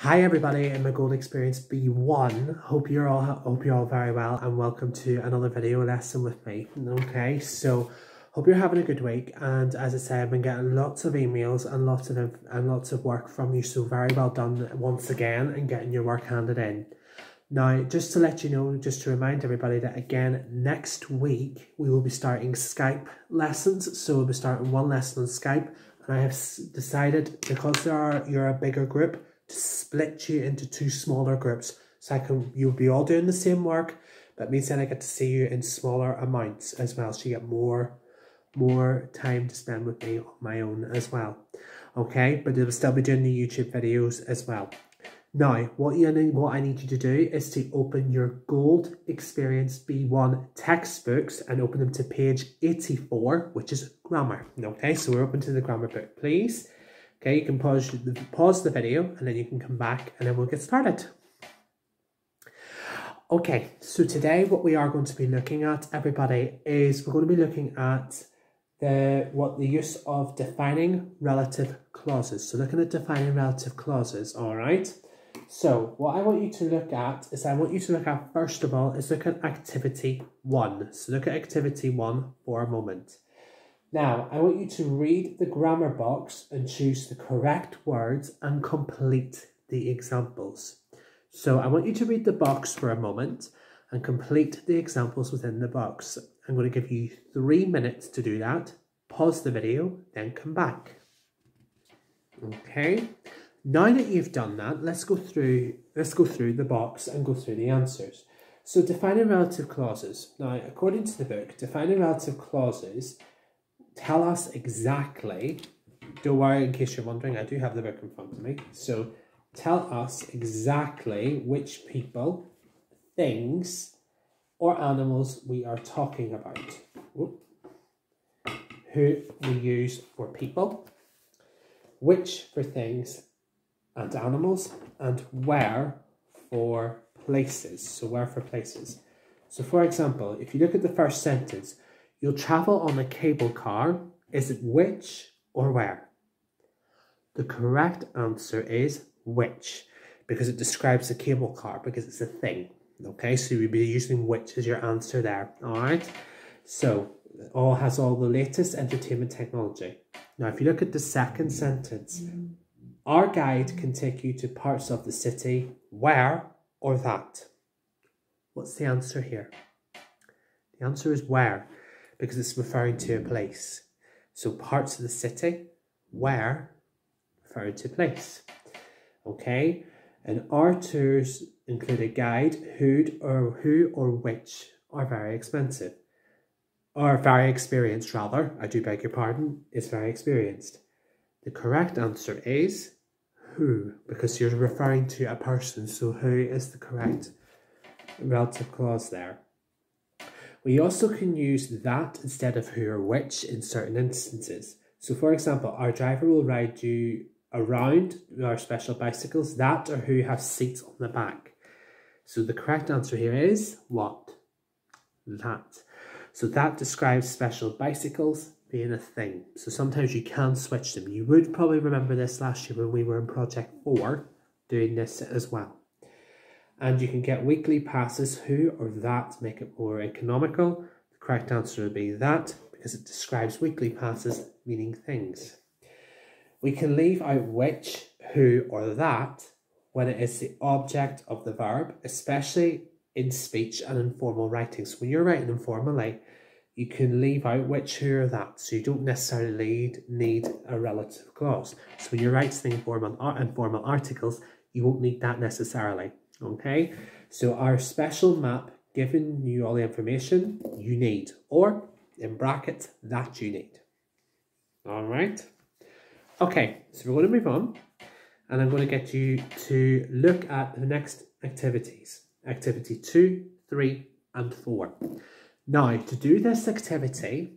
Hi everybody in my Gold Experience B1. Hope you're all very well and welcome to another video lesson with me. Okay, so hope you're having a good week, and as I said, I've been getting lots of emails and lots of work from you, so very well done once again in getting your work handed in. Now, just to let you know, just to remind everybody that again, next week we will be starting Skype lessons. So we'll be starting one lesson on Skype, and I have decided, because you're a bigger group, to split you into two smaller groups, so you'll be all doing the same work, but means then I get to see you in smaller amounts as well, so you get more time to spend with me on my own as well. Okay, but you'll still be doing the YouTube videos as well. Now, what I need you to do is to open your Gold Experience B1 textbooks and open them to page 84, which is grammar. Okay, so we're open to the grammar book, please. Okay, you can pause the video and then you can come back and then we'll get started. Okay, so today what we are going to be looking at, everybody, is we're going to be looking at the use of defining relative clauses. So looking at defining relative clauses, all right? So what I want you to look at is, first of all, look at activity 1. So look at activity 1 for a moment. Now, I want you to read the grammar box and choose the correct words and complete the examples. So I want you to read the box for a moment and complete the examples within the box. I'm going to give you 3 minutes to do that. Pause the video, then come back. Okay. Now that you've done that, let's go through the box and go through the answers. So defining relative clauses. Now, according to the book, defining relative clauses tell us exactly, don't worry, in case you're wondering, I do have the book in front of me. So tell us exactly which people, things, or animals we are talking about. Who we use for people, which for things and animals, and where for places. So where for places. So for example, if you look at the first sentence, you'll travel on a cable car. Is it which or where? The correct answer is which, because it describes the cable car, because it's a thing. Okay, so you'll be using which as your answer there. All right. So it all has all the latest entertainment technology. Now, if you look at the second sentence, our guide can take you to parts of the city where or that. What's the answer here? The answer is where, because it's referring to a place. So parts of the city, where, referring to place. Okay, and our tours include a guide who or which are very expensive. Or very experienced, rather. I do beg your pardon, is very experienced. The correct answer is who, because you're referring to a person, so who is the correct relative clause there. We also can use that instead of who or which in certain instances. So for example, our driver will ride you around our special bicycles that or who have seats on the back. So the correct answer here is what? That. So that describes special bicycles being a thing. So sometimes you can switch them. You would probably remember this last year when we were in Project 4 doing this as well. And you can get weekly passes, who or that make it more economical. The correct answer would be that, because it describes weekly passes, meaning things. We can leave out which, who, or that when it is the object of the verb, especially in speech and informal writing. So when you're writing informally, you can leave out which, who, or that. So you don't necessarily need a relative clause. So when you're writing informal articles, you won't need that necessarily. Okay, so our special map giving you all the information you need, or in brackets, that you need. All right. Okay, so we're going to move on, and I'm going to get you to look at the next activities. Activity 2, 3, and 4. Now, to do this activity,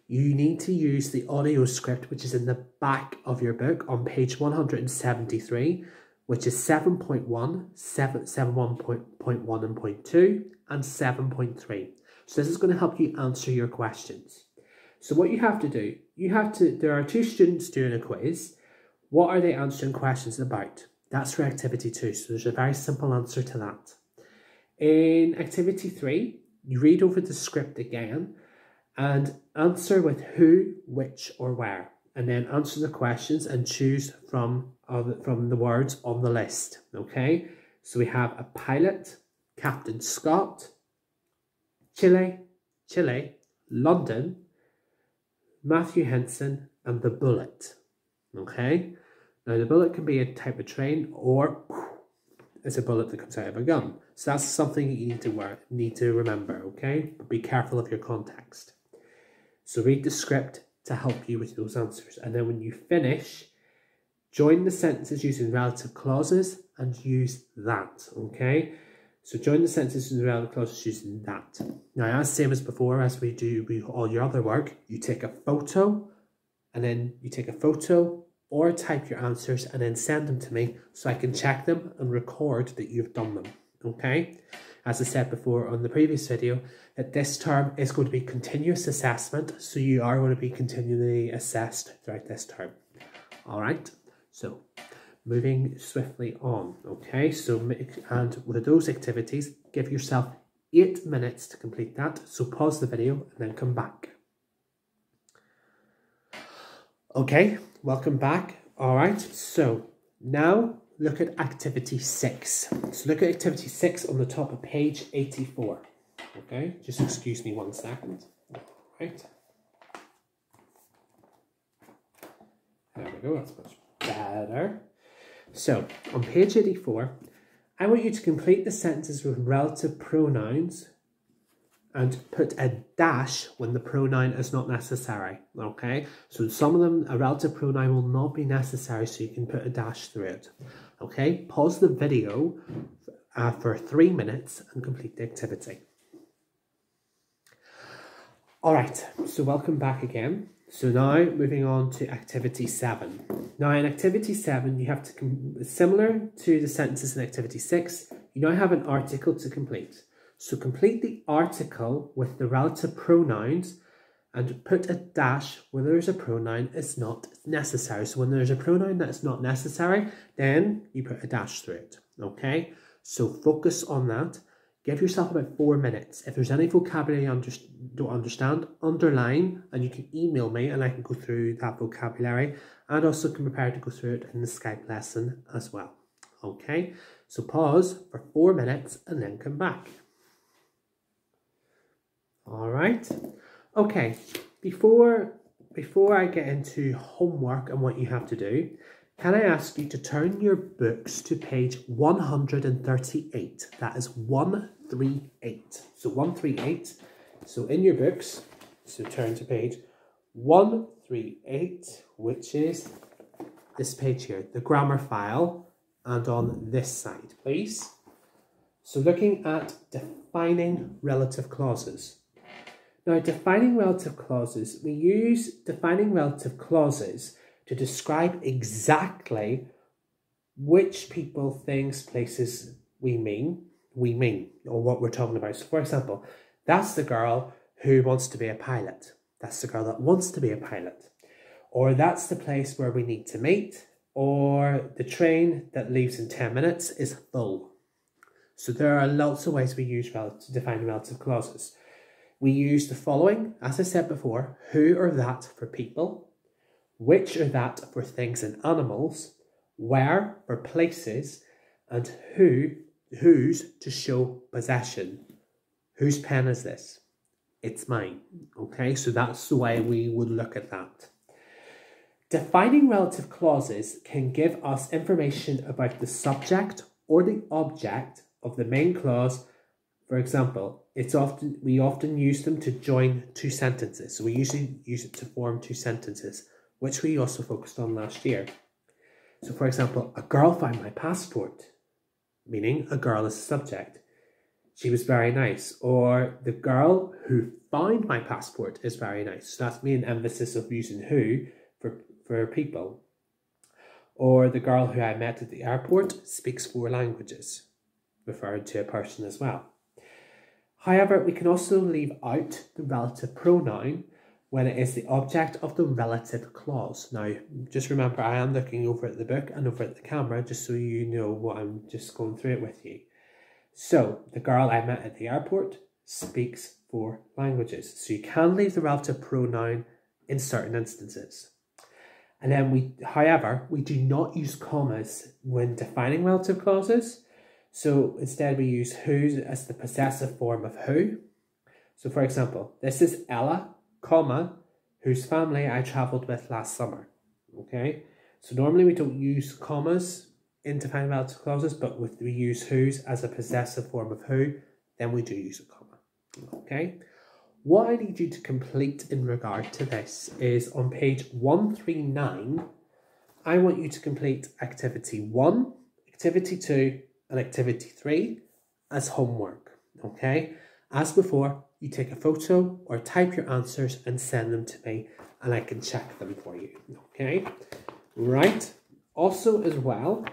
you need to use the audio script, which is in the back of your book on page 173, which is 7.1, 7.1.1 and point 2, and 7.3. So this is going to help you answer your questions. So what you have to do, there are 2 students doing a quiz. What are they answering questions about? That's for activity 2. So there's a very simple answer to that. In activity 3, you read over the script again and answer with who, which, or where. And then answer the questions and choose from the words on the list. Okay? So we have a pilot, Captain Scott, Chile, London, Matthew Henson, and the bullet. Okay? Now the bullet can be a type of train, or it's a bullet that comes out of a gun. So that's something you need to remember, okay? But be careful of your context. So read the script to help you with those answers. And then when you finish, join the sentences using relative clauses and use that, okay? So join the sentences using relative clauses using that. Now, as same as before, as we do with all your other work, you take a photo, and then you take a photo or type your answers and then send them to me so I can check them and record that you've done them, okay? As I said before on the previous video, that this term is going to be continuous assessment, so you are going to be continually assessed throughout this term. All right, so moving swiftly on, okay? So, and with those activities, give yourself 8 minutes to complete that. So pause the video and then come back. Okay, welcome back. All right, so now look at activity 6. So look at activity 6 on the top of page 84. Okay, just excuse me 1 second. All right. There we go, that's much better. So on page 84, I want you to complete the sentences with relative pronouns and put a dash when the pronoun is not necessary, okay? So some of them, a relative pronoun will not be necessary, so you can put a dash through it, okay? Pause the video for 3 minutes and complete the activity. All right, so welcome back again. So now moving on to activity 7. Now in activity 7, you have to, similar to the sentences in activity 6, you now have an article to complete. So complete the article with the relative pronouns and put a dash where there's a pronoun is not necessary. So when there's a pronoun that's not necessary, then you put a dash through it, okay? So focus on that. Give yourself about 4 minutes. If there's any vocabulary you don't understand, underline, and you can email me and I can go through that vocabulary, and also can prepare to go through it in the Skype lesson as well, okay? So pause for 4 minutes and then come back. All right, okay, before I get into homework and what you have to do, can I ask you to turn your books to page 138? That is 138. So 138, so in your books, so turn to page 138, which is this page here, the grammar file, and on this side, please. So looking at defining relative clauses. Now, defining relative clauses, we use defining relative clauses to describe exactly which people, things, places we mean, or what we're talking about. So, for example, that's the girl who wants to be a pilot. That's the girl that wants to be a pilot. Or that's the place where we need to meet. Or the train that leaves in 10 minutes is full. So there are lots of ways we use to define relative clauses. We use the following, as I said before, who or that for people, which or that for things and animals, where for places, and whose to show possession. Whose pen is this? It's mine. Okay, so that's the way we would look at that. Defining relative clauses can give us information about the subject or the object of the main clause. For example, we often use them to join 2 sentences. So we usually use it to form 2 sentences, which we also focused on last year. So for example, a girl found my passport, meaning a girl is a subject. She was very nice. Or the girl who found my passport is very nice. So that's me an emphasis of using who for people. Or the girl who I met at the airport speaks 4 languages, referring to a person as well. However, we can also leave out the relative pronoun when it is the object of the relative clause. Now, just remember, I am looking over at the book and over at the camera, just so you know what I'm just going through it with you. So, the girl I met at the airport speaks 4 languages. So you can leave the relative pronoun in certain instances. And then however, we do not use commas when defining relative clauses. So instead we use who as the possessive form of who. So for example, this is Ella, comma, whose family I travelled with last summer. Okay, so normally we don't use commas in defining relative clauses, but if we use whose as a possessive form of who, then we do use a comma. Okay, what I need you to complete in regard to this is on page 139, I want you to complete activity 1, activity 2, and activity 3 as homework. Okay, as before, you take a photo or type your answers and send them to me and I can check them for you. Okay, right. Also as well,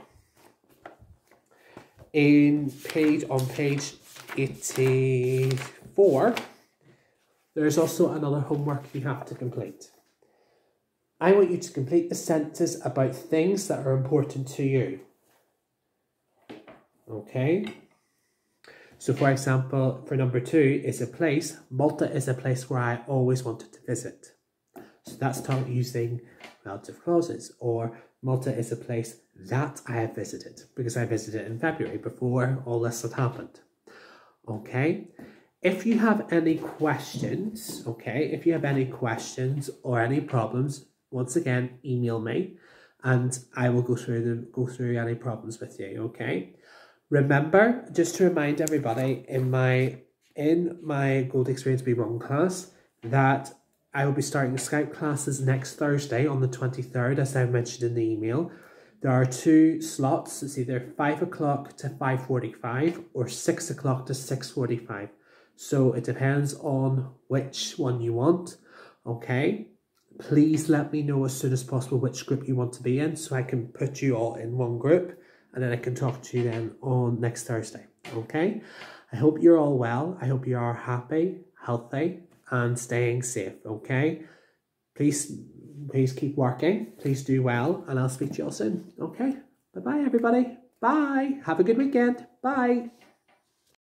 on page 84, there's also another homework you have to complete. I want you to complete the sentences about things that are important to you. Okay? So for example, for number 2 is a place. Malta is a place where I always wanted to visit. So that's taught using relative clauses. Or Malta is a place that I have visited, because I visited in February before all this had happened. Okay? If you have any questions, or any problems, once again, email me and I will go through any problems with you, okay? Remember, just to remind everybody, in my Gold Experience B1 class, that I will be starting Skype classes next Thursday on the 23rd, as I mentioned in the email. There are 2 slots. It's either 5 o'clock to 5:45 or 6 o'clock to 6:45. So it depends on which one you want, okay? Please let me know as soon as possible which group you want to be in so I can put you all in one group and then I can talk to you then on next Thursday, okay? I hope you're all well. I hope you are happy, healthy, and staying safe, okay? Please keep working. Please do well, and I'll speak to you all soon, okay? Bye-bye, everybody. Bye. Have a good weekend. Bye.